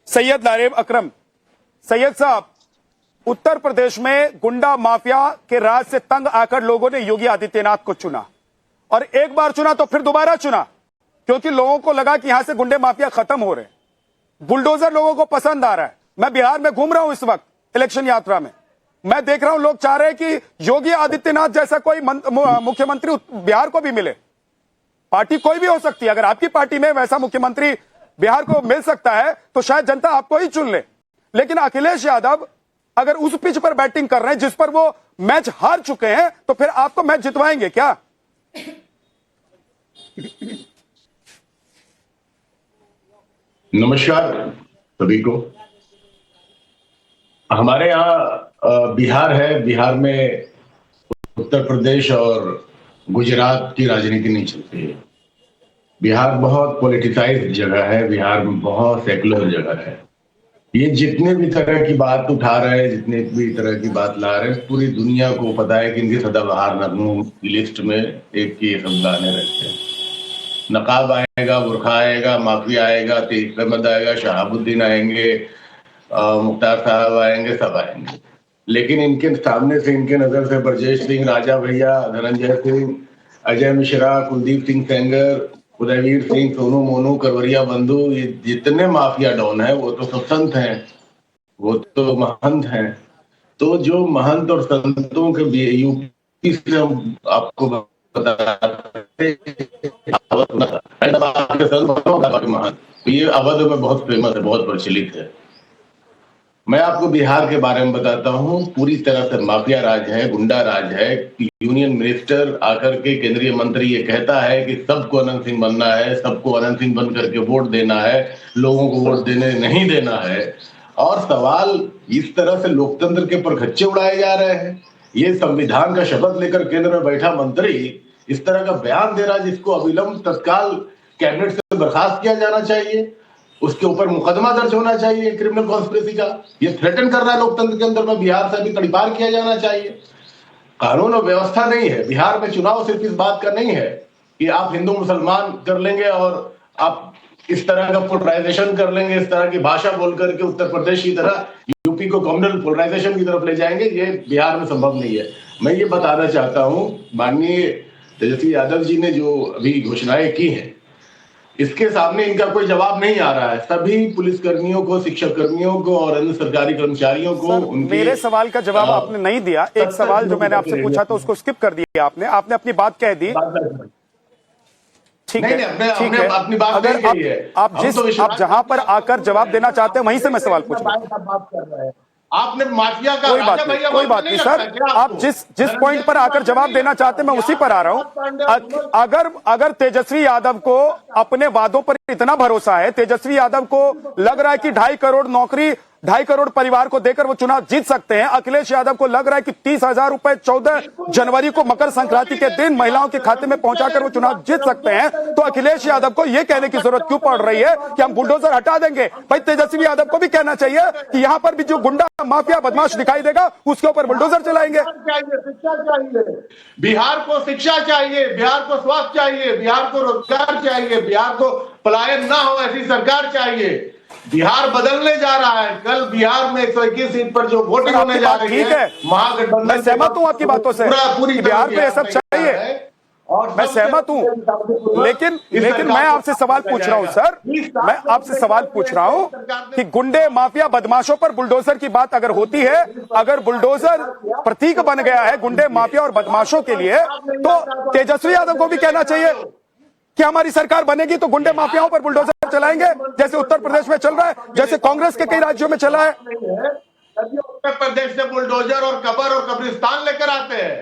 सैयद लारेब अकरम। सैयद साहब, उत्तर प्रदेश में गुंडा माफिया के राज से तंग आकर लोगों ने योगी आदित्यनाथ को चुना और एक बार चुना तो फिर दोबारा चुना, क्योंकि लोगों को लगा कि यहां से गुंडे माफिया खत्म हो रहे हैं, बुलडोजर लोगों को पसंद आ रहा है। मैं बिहार में घूम रहा हूं इस वक्त इलेक्शन यात्रा में, मैं देख रहा हूं लोग चाह रहे हैं कि योगी आदित्यनाथ जैसा कोई मुख्यमंत्री बिहार को भी मिले। पार्टी कोई भी हो सकती है, अगर आपकी पार्टी में वैसा मुख्यमंत्री बिहार को मिल सकता है तो शायद जनता आपको ही चुन ले। लेकिन अखिलेश यादव अगर उस पिच पर बैटिंग कर रहे हैं जिस पर वो मैच हार चुके हैं, तो फिर आपको मैच जितवाएंगे क्या? नमस्कार सभी को। हमारे यहाँ बिहार है, बिहार में उत्तर प्रदेश और गुजरात की राजनीति नहीं चलती है। बिहार बहुत पॉलिटिसाइज्ड जगह है, बिहार में बहुत सेकुलर जगह है। ये जितने भी तरह की बात उठा रहे हैं, जितने भी तरह की बात ला रहे हैं, पूरी दुनिया को पता है कि इनकी सदाबहार नगमों की लिस्ट में एक की सब गाने रहते हैं। नकाब आएगा, बुरखा आएगा, माफी आएगा, तेज अहमद आएगा, शहाबुद्दीन आएंगे, मुख्तार साहब आएंगे, सब आएंगे। लेकिन इनके सामने से, इनके नजर से ब्रजेश सिंह, राजा भैया, धनंजय सिंह, अजय मिश्रा, कुलदीप सिंह सेंगर, उदयवीर सिंह, सोनू मोनू, करवरिया बंधु, ये जितने माफिया डॉन है वो तो सब संत हैं, वो तो महंत हैं। तो जो महंत और संतों के यूपी से हम आपको बताते महान, ये अवध में बहुत फेमस है, बहुत प्रचलित है। मैं आपको बिहार के बारे में बताता हूँ। पूरी तरह से माफिया राज है, गुंडा राज है। यूनियन मिनिस्टर आकर के केंद्रीय मंत्री ये कहता है कि सबको अनंत सिंह बनना है, सबको अनंत सिंह बन करके वोट देना है, लोगों को वोट देने नहीं देना है। और सवाल इस तरह से लोकतंत्र के परखच्चे उड़ाए जा रहे हैं। ये संविधान का शपथ लेकर केंद्र में बैठा मंत्री इस तरह का बयान दे रहा है जिसको अविलंब तत्काल कैबिनेट से बर्खास्त किया जाना चाहिए, उसके ऊपर मुकदमा दर्ज होना चाहिए क्रिमिनल कॉन्स्पिरेसी का। ये थ्रेटन कर रहा है लोकतंत्र के अंदर में। बिहार से अभी तड़ीपार किया जाना चाहिए। कानून और व्यवस्था नहीं है बिहार में। चुनाव सिर्फ इस बात का नहीं है कि आप हिंदू मुसलमान कर लेंगे और आप इस तरह का पोलराइजेशन कर लेंगे, इस तरह की भाषा बोल करके उत्तर प्रदेश की तरह यूपी को कम्युनल पोलराइजेशन की तरफ ले जाएंगे। ये बिहार में संभव नहीं है। मैं ये बताना चाहता हूं, माननीय तेजस्वी यादव जी ने जो अभी घोषणाएं की हैं, इसके सामने इनका कोई जवाब नहीं आ रहा है। सभी पुलिसकर्मियों को, शिक्षक कर्मियों को और अन्य सरकारी कर्मचारियों को मेरे सवाल का जवाब आपने नहीं दिया। एक सवाल जो मैंने आपसे पूछा था उसको स्किप कर दिया आपने अपनी बात कह दी। ठीक है, ठीक है। अपनी बात अगर आप जहां पर आकर जवाब देना चाहते हैं वहीं से मैं सवाल पूछ रहा हूं। आपने माफिया का कोई बात नहीं सर। आप जिस पॉइंट पर आकर जवाब देना चाहते हैं मैं उसी पर आ रहा हूं। अगर तेजस्वी यादव को अपने वादों पर इतना भरोसा है, तेजस्वी यादव को लग रहा है कि 2.5 करोड़ नौकरी 2.5 करोड़ परिवार को देकर वो चुनाव जीत सकते हैं, अखिलेश यादव को लग रहा है कि 30,000 रुपए 14 जनवरी को मकर संक्रांति के दिन महिलाओं के खाते में पहुंचाकर वो चुनाव जीत सकते हैं, तो अखिलेश यादव को यह कहने की जरूरत क्यों पड़ रही है कि हम बुलडोजर हटा देंगे? भाई तेजस्वी यादव को भी कहना चाहिए कि यहां पर भी जो गुंडा माफिया बदमाश दिखाई देगा उसके ऊपर बुलडोजर चलाएंगे। शिक्षा चाहिए बिहार को, शिक्षा चाहिए बिहार को, स्वास्थ्य चाहिए बिहार को, रोजगार चाहिए बिहार को, पलायन ना हो ऐसी सरकार चाहिए। बिहार बदलने जा रहा है। कल बिहार में 121 सीट पर जो वोटिंग होने जा रही है, महागठबंधन, मैं सहमत हूं आपकी बातों से, पूरी बिहार में ये सब चाहिए, मैं सहमत हूं। लेकिन मैं आपसे सवाल पूछ रहा हूं सर, मैं आपसे सवाल पूछ रहा हूं कि गुंडे माफिया बदमाशों पर बुलडोजर की बात अगर होती है, अगर बुलडोजर प्रतीक बन गया है गुंडे माफिया और बदमाशों के लिए, तो तेजस्वी यादव को भी कहना चाहिए कि हमारी सरकार बनेगी तो गुंडे माफियाओं पर बुलडोजर चलाएंगे, जैसे उत्तर प्रदेश में चल रहा है, जैसे कांग्रेस के कई राज्यों में चला है। उत्तर प्रदेश से बुलडोजर और कब्र और कब्रिस्तान लेकर आते हैं।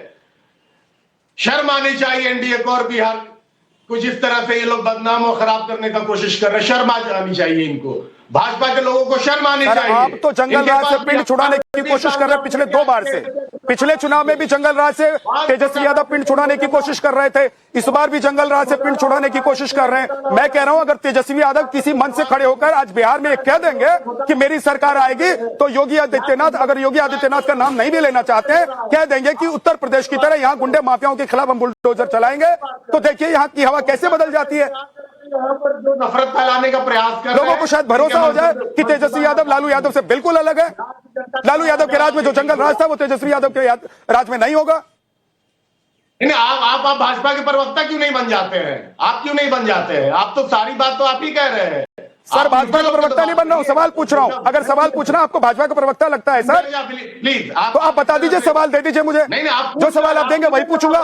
शर्म आनी चाहिए एनडीए को और बिहार को। जिस तरह से ये लोग बदनाम और खराब करने का कोशिश कर रहे हैं, शर्म आनी चाहिए इनको। भाजपा के लोगों को शर्म आनी चाहिए। आप तो जंगल राज से पिंड छुड़ाने की कोशिश कर रहे हैं पिछले 2 बार से। पिछले चुनाव में भी जंगल राज से तेजस्वी यादव पिंड छुड़ाने की कोशिश कर रहे थे, इस बार भी जंगल राज से पिंड छुड़ाने की कोशिश कर रहे हैं। मैं कह रहा हूं अगर तेजस्वी यादव किसी मंच से खड़े होकर आज बिहार में कह देंगे कि मेरी सरकार आएगी, तो योगी आदित्यनाथ, अगर योगी आदित्यनाथ का नाम नहीं भी लेना चाहते हैं, कह देंगे कि उत्तर प्रदेश की तरह यहां गुंडे माफियाओं के खिलाफ हम बुलडोजर चलाएंगे, तो देखिए यहां की हवा कैसे बदल जाती है। यहाँ पर जो नफरत फैलाने का प्रयास कर लोगों को शायद भरोसा हो जाए कि तेजस्वी यादव लालू यादव से बिल्कुल अलग है। लालू यादव के राज में जो जंगल राज था वो तेजस्वी यादव के राज में नहीं होगा। आप भाजपा के प्रवक्ता क्यों नहीं बन जाते हैं? आप क्यों नहीं बन जाते हैं? आप तो सारी बात तो आप ही कह रहे हैं। सर भाजपा का प्रवक्ता नहीं बन रहा हूं, सवाल पूछ रहा हूं। अगर सवाल पूछना आपको भाजपा का प्रवक्ता लगता है सर, प्लीज तो आप बता दीजिए, सवाल दे दीजिए मुझे। जो सवाल आप देंगे वही पूछूंगा,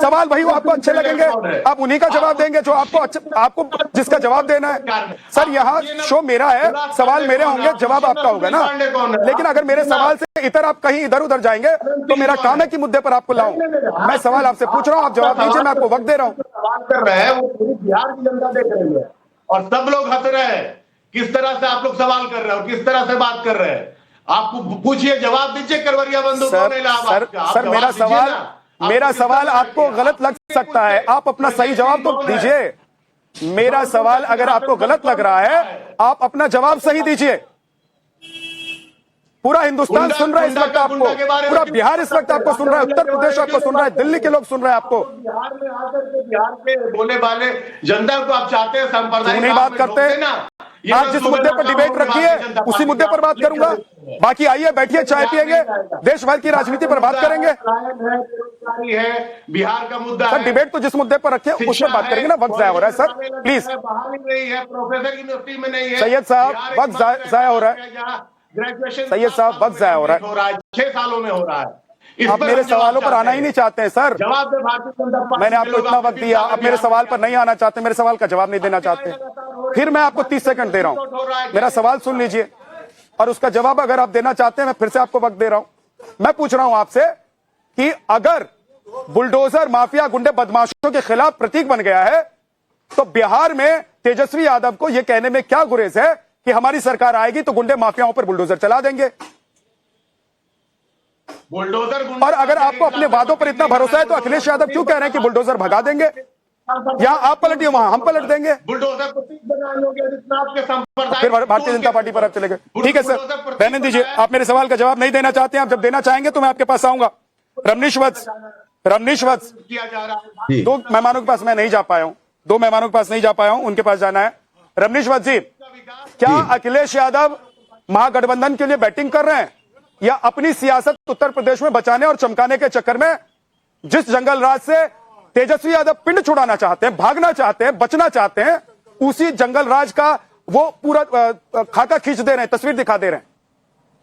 सवाल वही आपको अच्छे लगेंगे, आप उन्हीं का जवाब देंगे जो आपको जिसका जवाब देना है। सर यहाँ शो मेरा है, सवाल मेरे होंगे, जवाब आपका होगा ना। लेकिन अगर मेरे सवाल से इधर आप कहीं इधर उधर जाएंगे तो मेरा काम है कि मुद्दे पर आपको लाऊं। मैं सवाल आपसे पूछ रहा हूं, आप जवाब दीजिए, मैं आपको वक्त दे रहा हूं। सवाल कर रहे हैं वो पूरी बिहार की जनता देख रही है और सब लोग हंस रहे हैं। किस तरह से आप लोग सवाल कर रहे हो, किस तरह से बात कर रहे हैं, आपको पूछिए, जवाब दीजिए। करवरिया बंदूक सर मेरा सवाल आपको गलत लग सकता है, आप अपना सही जवाब तो दीजिए। मेरा सवाल अगर आपको गलत लग रहा है, आप अपना जवाब सही दीजिए। पूरा हिंदुस्तान सुन रहा है इस वक्त आपको, पूरा बिहार इस वक्त आपको सुन रहा है, उत्तर प्रदेश आपको सुन रहा है, दिल्ली के लोग सुन रहे हैं आपको। बिहार में आकर के बिहार के बोले वाले जनता को आप चाहते हैं सांप्रदायिक नहीं बात करते। आज जिस मुद्दे पर डिबेट रखी है उसी मुद्दे पर बात करूंगा। बाकी आइए, बैठिए, चाय पिएंगे, देश भर की राजनीति पर बात करेंगे। बिहार का मुद्दा सर डिबेट तो जिस मुद्दे पर रखे उस पर बात करेंगे ना। वक्त जाया हो रहा है सर, प्लीज। प्रोफेसर यूनिवर्सिटी में नहीं है सैयद साहब, वक्त जाया हो रहा है। ग्रेजुएशन सैयद साहब, वक्त जाया हो रहा है। 6 सालों में हो रहा है। इस आप पर मेरे हम जवाब सवालों पर आना ही चाहते नहीं चाहते हैं सर। जवाब दे भारतीय जनता पार्टी मैंने के आपको लोग इतना आपको वक्त दिया, चिंता आप मेरे में सवाल पर नहीं आना चाहते, मेरे सवाल का जवाब नहीं देना चाहते। फिर मैं आपको 30 सेकंड दे रहा हूं, मेरा सवाल सुन लीजिए और उसका जवाब अगर आप देना चाहते हैं, मैं फिर से आपको वक्त दे रहा हूं। मैं पूछ रहा हूं आपसे कि अगर बुलडोजर माफिया गुंडे बदमाशों के खिलाफ प्रतीक बन गया है, तो बिहार में तेजस्वी यादव को यह कहने में क्या गुरेज है कि हमारी सरकार आएगी तो गुंडे माफियाओं पर बुलडोजर चला देंगे? बुलडोजर और अगर आपको अपने वादों पर इतना भरोसा है तो अखिलेश यादव क्यों कह रहे हैं कि बुलडोजर भगा देंगे? यहां आप पलटिए, वहां हम पलट देंगे। बुलडोजर प्रतीक बनाए योगी आदित्यनाथ के संप्रदाय फिर भारतीय जनता पार्टी पर आप चले गए। ठीक है सर, रहने दीजिए। आप मेरे सवाल का जवाब नहीं देना चाहते हैं, आप जब देना चाहेंगे तो मैं आपके पास आऊंगा। रमनीश वत्स, किया जा रहा है। दो मेहमानों के पास मैं नहीं जा पाया हूं, दो मेहमानों के पास नहीं जा पाया हूं, उनके पास जाना है। रमनीश वत्स जी, क्या अखिलेश यादव महागठबंधन के लिए बैटिंग कर रहे हैं या अपनी सियासत उत्तर प्रदेश में बचाने और चमकाने के चक्कर में जिस जंगल राज से तेजस्वी यादव पिंड छुड़ाना चाहते हैं, भागना चाहते हैं, बचना चाहते हैं, उसी जंगल राज का वो पूरा खाका खींच दे रहे हैं, तस्वीर दिखा दे रहे हैं?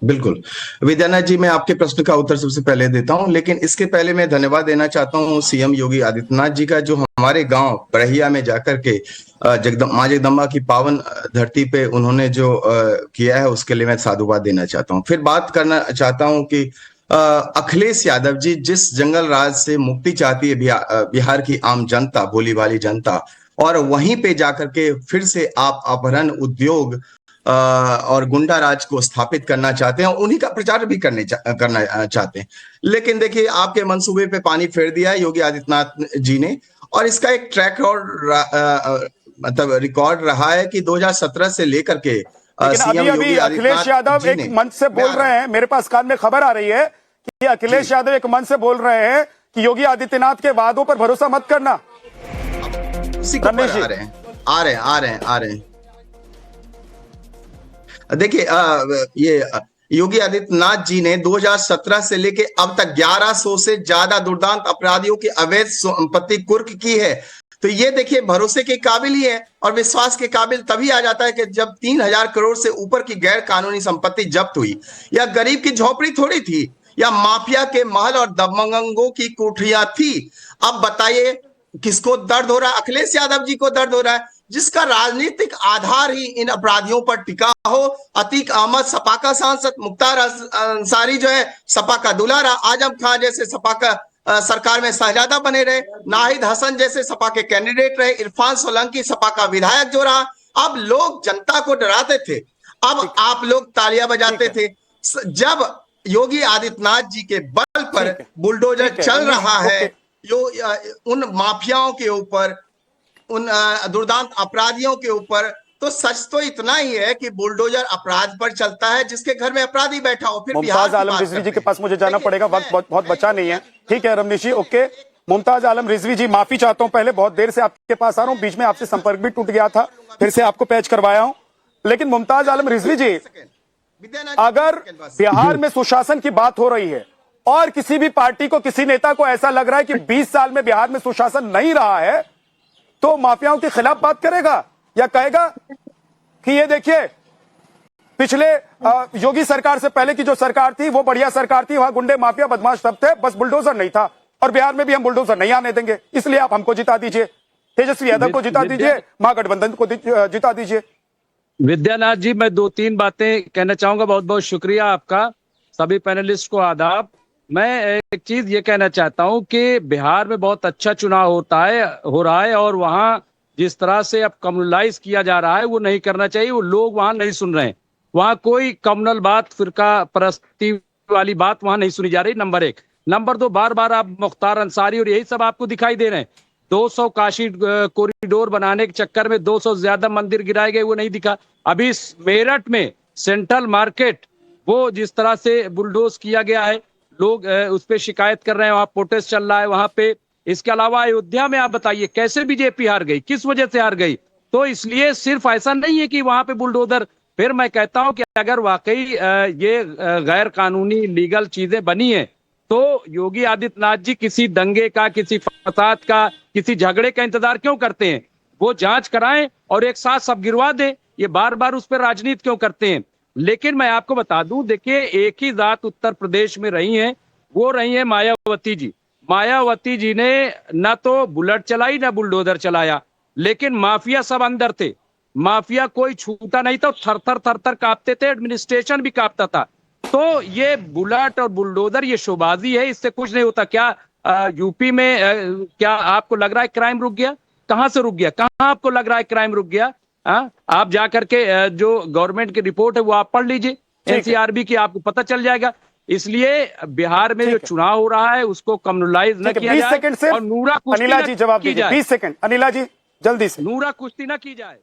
बिल्कुल विद्यानाथ जी, मैं आपके प्रश्न का उत्तर सबसे पहले देता हूं, लेकिन इसके पहले मैं धन्यवाद देना चाहता हूं सीएम योगी आदित्यनाथ जी का, जो हमारे गांव बरहिया में जाकर के मां जगदम्बा की पावन धरती पे उन्होंने जो किया है, उसके लिए मैं साधुवाद देना चाहता हूं। फिर बात करना चाहता हूं कि अखिलेश यादव जी जिस जंगल राज से मुक्ति चाहती है बिहार की आम जनता, भोली भाली जनता, और वहीं पे जाकर के फिर से आप अपहरण उद्योग और गुंडा राज को स्थापित करना चाहते हैं, उन्हीं का प्रचार भी करना चाहते हैं। लेकिन देखिए, आपके मंसूबे पे पानी फेर दिया है योगी आदित्यनाथ जी ने, और इसका एक ट्रैक मतलब रिकॉर्ड रहा है कि 2017 से लेकर के लेकिन अभी अखिलेश यादव एक मंच से बोल रहे हैं, मेरे पास कान में खबर आ रही है कि अखिलेश यादव एक मंच से बोल रहे हैं कि योगी आदित्यनाथ के वादों पर भरोसा मत करना। आ रहे हैं। देखिए, ये योगी आदित्यनाथ जी ने 2017 से लेके अब तक 1100 से ज्यादा दुर्दांत अपराधियों की अवैध संपत्ति कुर्क की है। तो ये देखिए, भरोसे के काबिल ही है, और विश्वास के काबिल तभी आ जाता है कि जब 3000 करोड़ से ऊपर की गैर कानूनी संपत्ति जब्त हुई। या गरीब की झोपड़ी थोड़ी थी, या माफिया के महल और दबंगों की कोठरियां थी। अब बताइए किसको दर्द हो रहा है? अखिलेश यादव जी को दर्द हो रहा है, जिसका राजनीतिक आधार ही इन अपराधियों पर टिका हो। अतीक अहमद सपा का सांसद, मुख्तार अंसारी जो है सपा का दुलारा, आजम खान जैसे सपा का सरकार में शहजादा बने रहे, नाहिद हसन जैसे सपा के कैंडिडेट रहे, इरफान सोलंकी सपा का विधायक जो रहा। अब लोग जनता को डराते थे, अब आप लोग तालियां बजाते थे। जब योगी आदित्यनाथ जी के बल पर बुलडोजर चल रहा है उन माफियाओं के ऊपर, उन दुर्दांत अपराधियों के ऊपर, तो सच तो इतना ही है कि बुलडोजर अपराध पर चलता है जिसके घर में अपराधी बैठा हो। फिर मुमताज आलम रिजवी जी के पास मुझे जाना पड़ेगा, वक्त बहुत बचा नहीं है। ठीक है रमनीश जी, ओके। मुमताज आलम रिजवी जी, माफी चाहता हूं, पहले बहुत देर से आपके पास आ रहा हूं, बीच में आपसे संपर्क भी टूट गया था, फिर से आपको पैच करवाया हूं। लेकिन मुमताज आलम रिजवी जी, अगर बिहार में सुशासन की बात हो रही है और किसी भी पार्टी को, किसी नेता को ऐसा लग रहा है कि 20 साल में बिहार में सुशासन नहीं रहा है, तो माफियाओं के खिलाफ बात करेगा या कहेगा कि ये देखिए पिछले योगी सरकार से पहले की जो सरकार थी वो बढ़िया सरकार थी, वहां गुंडे माफिया बदमाश सब थे, बस बुलडोजर नहीं था, और बिहार में भी हम बुलडोजर नहीं आने देंगे, इसलिए आप हमको जिता दीजिए, तेजस्वी यादव को जिता दीजिए, महागठबंधन को जिता दीजिए। विद्यानाथ जी, मैं 2-3 बातें कहना चाहूंगा। बहुत बहुत शुक्रिया आपका, सभी पैनलिस्ट को आदाब। मैं एक चीज ये कहना चाहता हूं कि बिहार में बहुत अच्छा चुनाव हो रहा है, और वहां जिस तरह से अब कम्युनलाइज किया जा रहा है वो नहीं करना चाहिए, वो लोग वहां नहीं सुन रहे हैं। वहां कोई कम्युनल बात, फिरका परस्ती वाली बात वहां नहीं सुनी जा रही, नंबर 1। नंबर 2, बार बार आप मुख्तार अंसारी और यही सब आपको दिखाई दे रहे हैं। 200 काशी कॉरिडोर बनाने के चक्कर में 200 से ज्यादा मंदिर गिराए गए, वो नहीं दिखा। अभी मेरठ में सेंट्रल मार्केट वो जिस तरह से बुलडोज किया गया है, लोग उस पर शिकायत कर रहे हैं, वहां प्रोटेस्ट चल रहा है वहां पे। इसके अलावा अयोध्या में आप बताइए कैसे बीजेपी हार गई, किस वजह से हार गई? तो इसलिए सिर्फ ऐसा नहीं है कि वहां पे बुलडोजर। फिर मैं कहता हूं कि अगर वाकई ये गैर कानूनी लीगल चीजें बनी है, तो योगी आदित्यनाथ जी किसी दंगे का, किसी फसाद का, किसी झगड़े का इंतजार क्यों करते हैं? वो जांच कराएं और एक साथ सब गिरवा दें। ये बार बार उस पर राजनीति क्यों करते हैं? लेकिन मैं आपको बता दूं, देखिए, एक ही जात उत्तर प्रदेश में रही है, वो रही है मायावती जी। मायावती जी ने ना तो बुलेट चलाई ना बुलडोजर चलाया, लेकिन माफिया सब अंदर थे। माफिया कोई छूटा नहीं था, थर थर थर थर कांपते थे, एडमिनिस्ट्रेशन भी कांपता था। तो ये बुलेट और बुलडोजर ये शोबाजी है, इससे कुछ नहीं होता। क्या यूपी में क्या आपको लग रहा है क्राइम रुक गया? कहां से रुक गया? कहां आपको लग रहा है क्राइम रुक गया? आप जाकर के जो गवर्नमेंट की रिपोर्ट है वो आप पढ़ लीजिए, एनसीआरबी की, आपको पता चल जाएगा। इसलिए बिहार में जो चुनाव हो रहा है उसको कम्युनलाइज न किया 20 जाए सेकंड से और नूरा कुश्ती अनिला न जी जवाब की दीजिए। जाए। 20 सेकंड अनिला जी जल्दी से। नूरा कुश्ती न की जाए।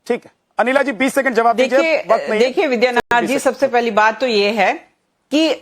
ठीक है अनिला जी 20 सेकंड जवाब दीजिए। वक्त नहीं है। देखिए विद्यानाथ जी, सबसे पहली बात तो ये है कि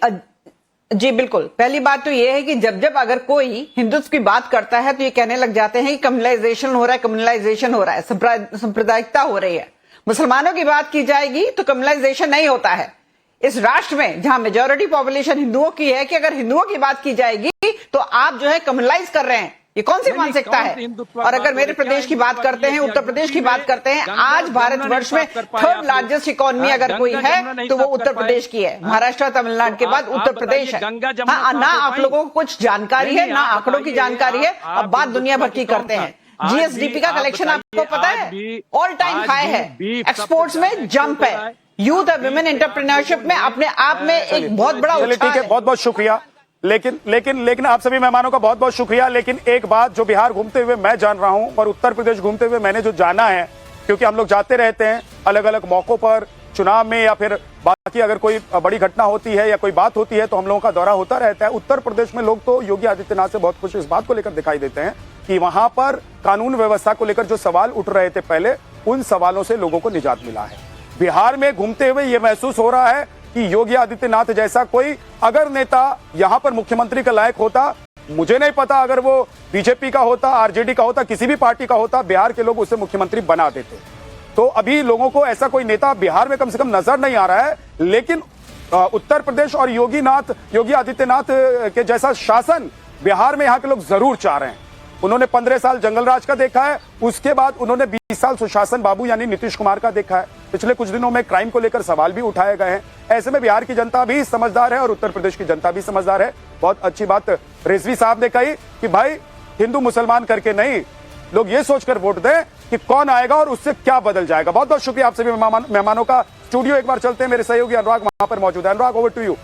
जी बिल्कुल, पहली बात तो ये है कि जब जब अगर कोई हिंदुत्व की बात करता है तो ये कहने लग जाते हैं कि कम्युनलाइजेशन हो रहा है, कम्युनलाइजेशन हो रहा है, सांप्रदायिकता हो रही है। मुसलमानों की बात की जाएगी तो कम्युनलाइजेशन नहीं होता है। इस राष्ट्र में जहां मेजॉरिटी पॉपुलेशन हिंदुओं की है कि अगर हिंदुओं की बात की जाएगी तो आप जो है कम्युनलाइज कर रहे हैं, ये कौन सी मानसिकता है? और अगर मेरे प्रदेश की बात करते हैं, उत्तर प्रदेश की बात करते हैं, आज भारतवर्ष में थर्ड लार्जेस्ट इकोनॉमी अगर कोई है तो वो उत्तर प्रदेश की है। महाराष्ट्र तमिलनाडु के बाद उत्तर प्रदेश है। हाँ, ना आप लोगों को कुछ जानकारी है, ना आंकड़ों की जानकारी है। अब बात दुनिया भर की करते हैं। जीएसडीपी का कलेक्शन आपको पता है ऑल टाइम हाई है, एक्सपोर्ट्स में जंप है, यूथ और विमेन एंटरप्रेन्योरशिप में अपने आप में एक बहुत बड़ा चलिए ठीक है, बहुत बहुत शुक्रिया। लेकिन आप सभी मेहमानों का बहुत बहुत शुक्रिया। लेकिन एक बात जो बिहार घूमते हुए मैं जान रहा हूं और उत्तर प्रदेश घूमते हुए मैंने जो जाना है, क्योंकि हम लोग जाते रहते हैं अलग अलग मौकों पर, चुनाव में या फिर बाकी अगर कोई बड़ी घटना होती है या कोई बात होती है तो हम लोगों का दौरा होता रहता है। उत्तर प्रदेश में लोग तो योगी आदित्यनाथ से बहुत खुश इस बात को लेकर दिखाई देते हैं कि वहां पर कानून व्यवस्था को लेकर जो सवाल उठ रहे थे पहले, उन सवालों से लोगों को निजात मिला है। बिहार में घूमते हुए यह महसूस हो रहा है कि योगी आदित्यनाथ जैसा कोई अगर नेता यहां पर मुख्यमंत्री का लायक होता, मुझे नहीं पता अगर वो बीजेपी का होता, आरजेडी का होता, किसी भी पार्टी का होता, बिहार के लोग उसे मुख्यमंत्री बना देते। तो अभी लोगों को ऐसा कोई नेता बिहार में कम से कम नजर नहीं आ रहा है। लेकिन उत्तर प्रदेश और योगी आदित्यनाथ के जैसा शासन बिहार में यहां के लोग जरूर चाह रहे हैं। उन्होंने 15 साल जंगल राज का देखा है, उसके बाद उन्होंने 20 साल सुशासन बाबू यानी नीतीश कुमार का देखा है। पिछले कुछ दिनों में क्राइम को लेकर सवाल भी उठाए गए हैं। ऐसे में बिहार की जनता भी समझदार है और उत्तर प्रदेश की जनता भी समझदार है। बहुत अच्छी बात रिजवी साहब ने कही कि भाई हिंदू मुसलमान करके नहीं, लोग ये सोचकर वोट दें कि कौन आएगा और उससे क्या बदल जाएगा। बहुत बहुत शुक्रिया आप सभी मेहमानों का। स्टूडियो एक बार चलते हैं, मेरे सहयोगी अनुराग वहां पर मौजूद है। अनुराग, ओवर टू यू।